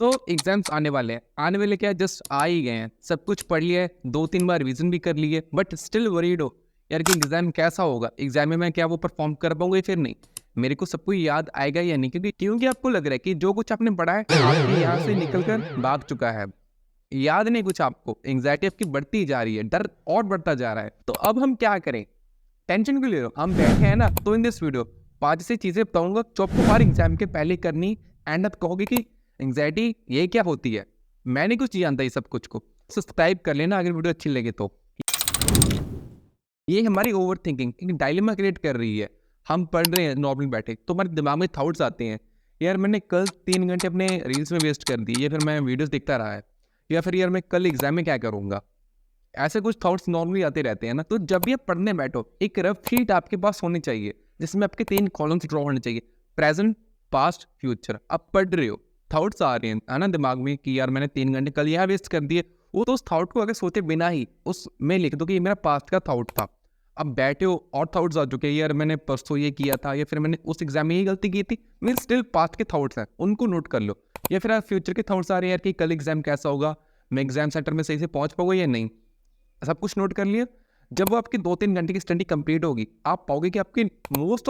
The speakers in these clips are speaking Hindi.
तो एग्जाम्स आने वाले हैं, आने वाले क्या जस्ट आ ही गए हैं। सब कुछ पढ़ लिया है, 2-3 बार रिवीजन भी कर लिए, बट स्टिल वरीड हो यार कि एग्जाम कैसा होगा, एग्जाम में मैं क्या वो परफॉर्म कर पाऊंगा या फिर नहीं, मेरे को सब कुछ याद आएगा या नहीं। क्योंकि आपको लग रहा है कि जो कुछ आपने पढ़ा है आपके यहाँ से निकल कर भाग चुका है, याद नहीं कुछ आपको। एंग्जाइटी आपकी बढ़ती जा रही है, डर और बढ़ता जा रहा है। तो अब हम क्या करें, टेंशन क्यों ले रहे हो, हम बैठे हैं ना। तो इन दिस वीडियो 5 ऐसी चीजें बताऊंगा जो आपको हर एग्जाम के पहले करनी, एंड आप कहोगे कि एंग्जाइटी ये क्या होती है, मैं नहीं कुछ जानता ये सब कुछ को। सब्सक्राइब कर लेना अगर वीडियो अच्छी लगे तो। ये हमारी ओवर थिंकिंग एक डायलेमा क्रिएट कर रही है। हम पढ़ रहे हैं नॉर्मल बैठे, तो हमारे दिमाग में थॉट्स आते हैं, यार मैंने कल 3 घंटे अपने रील्स में वेस्ट कर दिए, या फिर मैं वीडियोस देखता रहा है, या फिर यार मैं कल एग्जाम में क्या करूंगा। ऐसे कुछ थॉट्स नॉर्मली आते रहते हैं ना। तो जब भी आप पढ़ने बैठो, एक रफ शीट आपके पास होनी चाहिए जिसमें आपके 3 कॉलम्स ड्रॉ होने चाहिए, प्रेजेंट, पास्ट, फ्यूचर। आप पढ़ रहे हो, थॉट्स आ रहे हैं है ना दिमाग में कि यार मैंने 3 घंटे कल यहाँ वेस्ट कर दिए, वो तो उस थॉट को अगर सोचे बिना ही उसमें लिख दो कि ये मेरा पास्ट का थॉट था। अब बैठे हो और थॉट्स आ चुके हैं, यार मैंने परसों ये किया था, या फिर मैंने उस एग्जाम में ये गलती की थी, मेरे स्टिल पास्ट के थॉट्स हैं, उनको नोट कर लो। या फिर आप फ्यूचर के थॉट्स आ रहे हैं यार कि कल एग्जाम कैसा होगा, मैं एग्जाम सेंटर में सही से पहुंच पाऊंगा या नहीं, सब कुछ नोट कर लिया। जब वो आपकी 2-3 घंटे की स्टडी कंप्लीट होगी, आप पाओगे कि आपके मोस्ट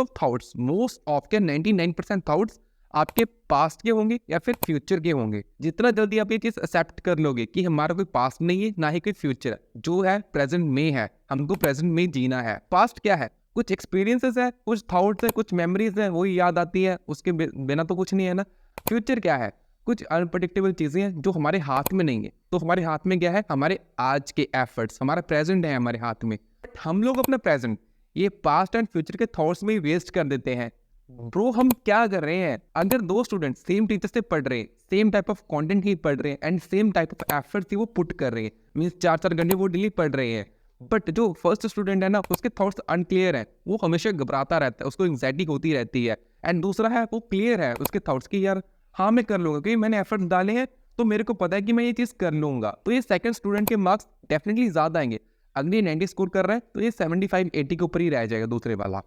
ऑफ के 99% थॉट्स आपके पास्ट के होंगे या फिर फ्यूचर के होंगे। जितना जल्दी आप ये चीज एक्सेप्ट कर लोगे कि हमारा कोई पास्ट नहीं है ना ही कोई फ्यूचर है, जो है प्रेजेंट में है, हमको प्रेजेंट में जीना है। पास्ट क्या है, कुछ एक्सपीरियंसेस है, कुछ थॉट्स है, कुछ मेमोरीज है, वही याद आती है, उसके बिना तो कुछ नहीं है ना। फ्यूचर क्या है, कुछ अनप्रडिक्टेबल चीजें हैं जो हमारे हाथ में नहीं है। तो हमारे हाथ में क्या है, हमारे आज के एफर्ट्स, हमारा प्रेजेंट है हमारे हाथ में। हम लोग अपना प्रेजेंट ये पास्ट एंड फ्यूचर के थॉट्स में ही वेस्ट कर देते हैं। ब्रो हम क्या कर रहे हैं, अगर 2 स्टूडेंट सेम टीचर से पढ़ रहे हैं, सेम टाइप ऑफ कंटेंट ही पढ़ रहे हैं, and same type of efforts ही वो पुट कर रहे हैं, मीन्स 4-4 घंटे वो डेली पढ़ रहे हैं, बट जो फर्स्ट स्टूडेंट है ना उसके थॉट्स अनक्लियर है, वो हमेशा घबराता रहता है, उसको एंग्जाइटी होती रहती है। एंड दूसरा है वो क्लियर है उसके थॉट्स की, यार हाँ मैं कर लूंगा क्योंकि मैंने एफर्ट्स डाले हैं, तो मेरे को पता है कि मैं ये चीज़ कर लूंगा। तो ये सेकंड स्टूडेंट के मार्क्स डेफिनेटली ज़्यादा आएंगे। अगर ये 90 स्कोर कर रहा है तो ये 75-80 के ऊपर ही रह जाएगा दूसरे वाला।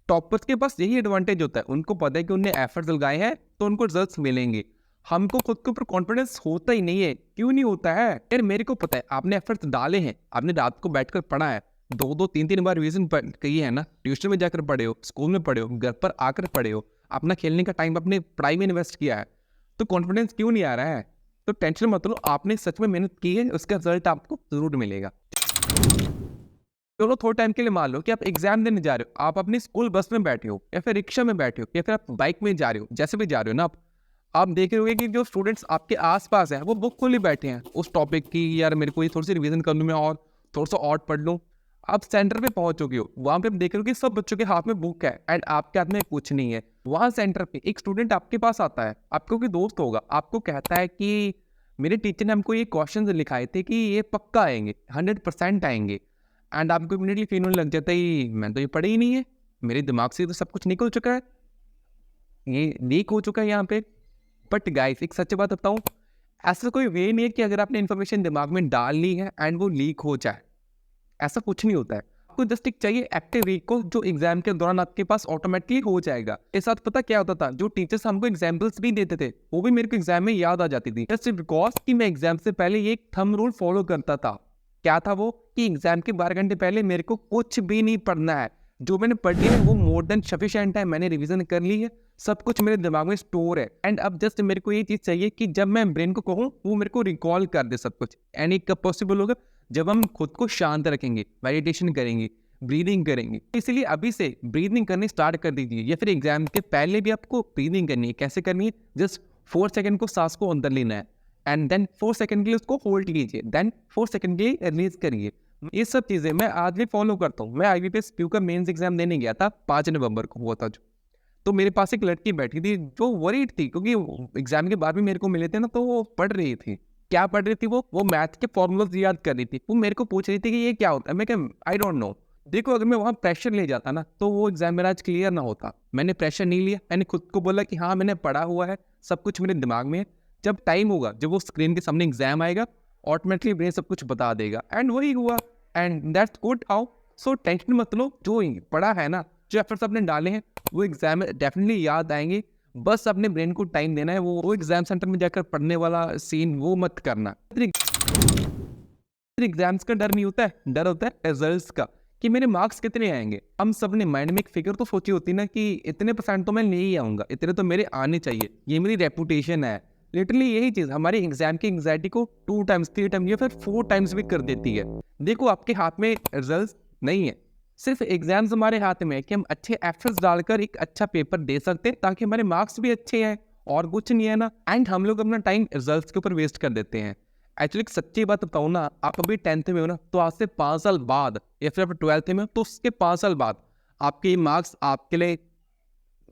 टॉपर्स के पास यही एडवांटेज होता है, उनको पता है कि उन्हें एफर्ट्स लगाए हैं तो उनको रिजल्ट्स मिलेंगे। हमको खुद के ऊपर कॉन्फिडेंस होता ही नहीं है। क्यों नहीं होता है यार, मेरे को पता है आपने एफर्ट्स डाले हैं, आपने रात को बैठकर पढ़ा है, 2-3 बार रिवीजन की है ना, ट्यूशन में जाकर पढ़े हो, स्कूल में पढ़े हो, घर पर आकर पढ़े हो, अपना खेलने का टाइम अपने पढ़ाई में इन्वेस्ट किया है, तो कॉन्फिडेंस क्यों नहीं आ रहा है। तो टेंशन मत लो, आपने सच में मेहनत की है, उसका रिजल्ट आपको जरूर मिलेगा। चलो थोड़े टाइम के लिए मान लो कि आप एग्जाम देने जा रहे हो, आप अपनी स्कूल बस में बैठे हो, या फिर रिक्शा में बैठे हो, या फिर आप बाइक में जा रहे हो, जैसे भी जा रहे हो ना आप देख रहे होगे कि जो स्टूडेंट्स आपके आसपास हैं वो बुक खोली बैठे हैं उस टॉपिक की, यार मेरे को ये थोड़ी सी रिवीजन कर लूँ मैं, और थोड़ा सा और पढ़ लूँ। आप सेंटर पे पहुंच चुके हो, वहां पे आप देख रहे हो कि सब बच्चों के हाथ में बुक है एंड आपके हाथ में कुछ नहीं है। वहां सेंटर पे एक स्टूडेंट आपके पास आता है, आपको कोई दोस्त होगा, आपको कहता है कि मेरे टीचर ने हमको ये क्वेश्चन लिखाए थे कि ये पक्का आएंगे, 100% आएंगे। एंड आपको इमीडिएटली फील होने लग जाता है मैं तो ये पढ़े ही नहीं है, मेरे दिमाग से तो सब कुछ निकल चुका है, ये लीक हो चुका है यहाँ पे। बट गाइस एक सच बात बताऊं, ऐसा कोई वे नहीं है कि अगर आपने इन्फॉर्मेशन दिमाग में डाल ली है एंड वो लीक हो जाए, ऐसा कुछ नहीं होता है। आपको जस्ट एक चाहिए एक्टिव वीक को, जो एग्जाम के दौरान आपके पास ऑटोमेटिकली हो जाएगा। इस साथ पता क्या होता था, जो टीचर्स हमको एग्जाम्पल्स भी देते थे वो भी मेरे को एग्जाम में याद आ जाती थी, जस्ट बिकॉज कि मैं एग्जाम से पहले ये एक थंब रूल फॉलो करता था। क्या था वो, कि एग्जाम के 12 घंटे पहले मेरे को कुछ भी नहीं पढ़ना है, जो मैंने पढ़ लिया है वो मोर देन सफिशिएंट है, मैंने रिवीजन कर ली है, सब कुछ मेरे दिमाग में स्टोर है। एंड अब जस्ट मेरे को ये चीज चाहिए कि जब मैं ब्रेन को कहूँ वो मेरे को रिकॉल कर दे सब कुछ। एंड ये कब पॉसिबल होगा, जब हम खुद को शांत रखेंगे, मेडिटेशन करेंगे, ब्रीदिंग करेंगे। इसलिए अभी से ब्रीदिंग करनी स्टार्ट कर दीजिए, या फिर एग्जाम के पहले भी आपको ब्रीदिंग करनी है। कैसे करनी है, जस्ट 4 सेकंड को सांस को अंदर लेना है, एंड देन 4 सेकंड के लिए उसको होल्ड कीजिए, देन 4 सेकंड के लिए रिलीज करिए। ये सब चीजें मैं आज भी फॉलो करता हूँ। मैं IBPS PU का मेंस एग्जाम देने गया था, 5 नवंबर को हुआ था जो। तो मेरे पास एक लड़की बैठी थी जो वरीड थी, क्योंकि एग्जाम के बाद भी मेरे को मिले थे ना, तो वो पढ़ रही थी। क्या पढ़ रही थी वो मैथ के फॉर्मूलाज याद कर रही थी। वो मेरे को पूछ रही थी कि ये क्या होता है, मैं क्या आई डोंट नो। देखो अगर मैं वहाँ प्रेशर ले जाता ना तो वो एग्जाम मेरा आज क्लियर ना होता। मैंने प्रेशर नहीं लिया, मैंने खुद को बोला कि हाँ मैंने पढ़ा हुआ है, सब कुछ मेरे दिमाग में है, जब टाइम होगा, जब वो स्क्रीन के सामने एग्जाम आएगा, ऑटोमेटिकली ब्रेन सब कुछ बता देगा। एंड वही हुआ, and that's good how. So tension मत लो, जो पढ़ा है ना, जो एफर्ट्स आपने डाले हैं वो एग्जाम में डेफिनेटली याद आएंगे। बस अपने ब्रेन को टाइम देना है, वो एग्जाम सेंटर में जाकर पढ़ने वाला सीन वो मत करना। एग्जाम्स का डर नहीं होता है, डर होता है रिजल्ट्स का, कि मेरे मार्क्स कितने आएंगे। हम सब ने माइंड में एक फिगर तो सोची होती है ना कि इतने % तो मैं ले ही आऊंगा, इतने तो मेरे आने चाहिए, ये मेरी रेपुटेशन है। लिटरली यही चीज हमारी एग्जाम की एंग्जाइटी को 2 टाइम्स 3 टाइम्स या फिर 4 टाइम्स भी कर देती है। देखो आपके हाथ में रिजल्ट नहीं है, सिर्फ एग्जाम्स हमारे हाथ में है कि हम अच्छे एफर्ट्स डालकर एक अच्छा पेपर दे सकते हैं ताकि हमारे मार्क्स भी अच्छे हैं, और कुछ नहीं है ना। एंड हम लोग अपना टाइम रिजल्ट्स के ऊपर वेस्ट कर देते हैं। एक्चुअली सच्ची बात बताऊँ ना, आप अभी 10th में हो ना, तो आज से 5 साल बाद, या फिर आप 12th में हो तो उसके 5 साल बाद आपके ये मार्क्स आपके लिए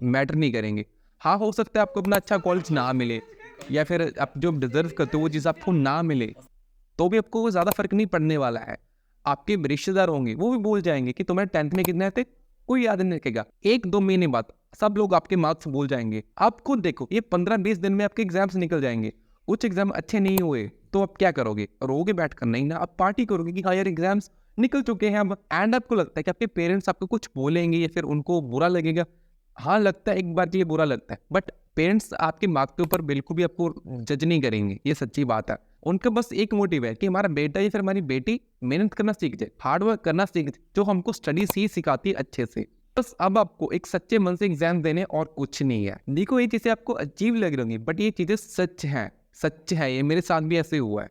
मैटर नहीं करेंगे। हाँ, हो सकता है आपको अपना अच्छा कॉलेज ना मिले, या फिर आप जो डिजर्व करते हो वो चीज़ आपको ना मिले, तो भी आपको ज़्यादा फर्क नहीं पड़ने वाला है। आपके रिश्तेदार होंगे वो भी भूल जाएंगे कि तुम्हें 10th में कितने थे, कोई याद नहीं रखेगा। 1-2 महीने बाद सब लोग आपके मार्क्स भूल जाएंगे। आप खुद देखो, ये 15-20 दिन में आपके एग्जाम्स निकल जाएंगे। कुछ एग्जाम अच्छे नहीं हुए तो आप क्या करोगे, रोगे बैठ कर? नहीं ना, आप पार्टी करोगे कि हाँ यार एग्जाम्स निकल चुके हैं अब। एंड आपको लगता है कि आपके पेरेंट्स आपको कुछ बोलेंगे या फिर उनको बुरा लगेगा। हाँ, लगता है एक बार के लिए बुरा लगता है, बट पेरेंट्स आपके मार्क्स के ऊपर बिल्कुल भी आपको जज नहीं करेंगे, ये सच्ची बात है। उनका बस एक मोटिव है कि हमारा बेटा या फिर हमारी बेटी मेहनत करना सीख जाए, हार्ड वर्क करना सीख जाए, जो हमको स्टडीज ही सिखाती है अच्छे से। बस अब आपको एक सच्चे मन से एग्जाम देने और कुछ नहीं है। देखो ये चीजें आपको अजीब लग रही होंगी, बट ये चीजें सच हैं, सच है, ये मेरे साथ भी ऐसे हुआ है।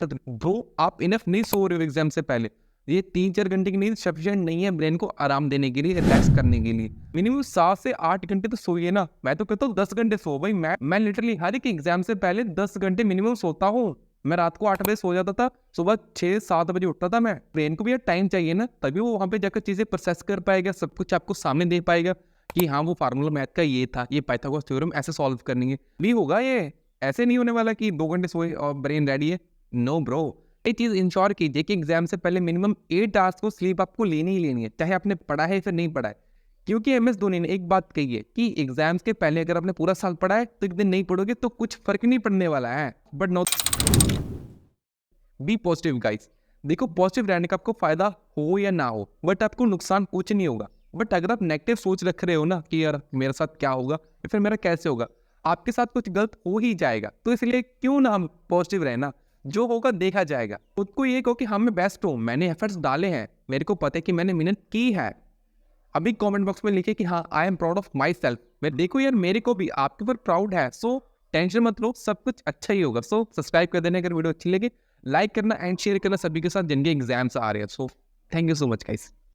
ब्रो, आप इनफ नहीं सो रहे हो एग्जाम से पहले। ये 3-4 घंटे की नींद सफिशिएंट नहीं है ब्रेन को आराम देने के लिए, रिलैक्स करने के लिए। मिनिमम 7 से 8 घंटे तो सोइए ना। मैं तो कहता हूँ 10 घंटे सो भाई। मैं लिटरली हर एक एग्जाम से पहले 10 घंटे मिनिमम सोता हूँ। मैं रात को 8 बजे सो जाता था, सुबह 6-7 बजे उठता था मैं। ब्रेन को भी टाइम चाहिए ना, तभी वो वहाँ पे जाकर चीजें प्रोसेस कर पाएगा, सब कुछ आपको सामने दे पाएगा कि हाँ वो फार्मूला मैथ का ये था, ये पाइथागोरस थ्योरम ऐसे सॉल्व करनी भी होगा। ये ऐसे नहीं होने वाला कि 2 घंटे सोए और ब्रेन रेडी है। नो ब्रो, ये चीज इंश्योर कीजिए कि एग्जाम से पहले मिनिमम 8 आवर्स को स्लीप आपको लेनी ही लेनी है, चाहे आपने पढ़ा है फिर नहीं पढ़ा है। क्योंकि MS धोनी ने एक बात कही है कि एग्जाम्स के पहले अगर आपने पूरा साल पढ़ा है तो एक दिन नहीं पढ़ोगे तो कुछ फर्क नहीं पड़ने वाला है। But no, be positive guys. देखो, पॉजिटिव रहने का आपको फायदा हो या ना हो, बट आपको नुकसान कुछ नहीं होगा। बट अगर आप नेगेटिव सोच रख रहे हो ना कि यार मेरे साथ क्या होगा या फिर मेरा कैसे होगा, आपके साथ कुछ गलत हो ही जाएगा। तो इसलिए क्यों ना हम पॉजिटिव रहना, जो होगा देखा जाएगा। खुद को ये कहो कि हाँ मैं बेस्ट हूँ, मैंने एफर्ट्स डाले हैं, मेरे को पता है कि मैंने मेहनत की है। अभी कमेंट बॉक्स में लिखे कि हाँ I am proud of my self. मैं देखो यार, मेरे को भी आपके ऊपर प्राउड है। सो टेंशन मत लो, सब कुछ अच्छा ही होगा। सो सब्सक्राइब कर देना अगर वीडियो अच्छी लगे, लाइक करना एंड शेयर करना सभी के साथ जिनके एग्जाम्स आ रहे हैं। So thank you so much guys.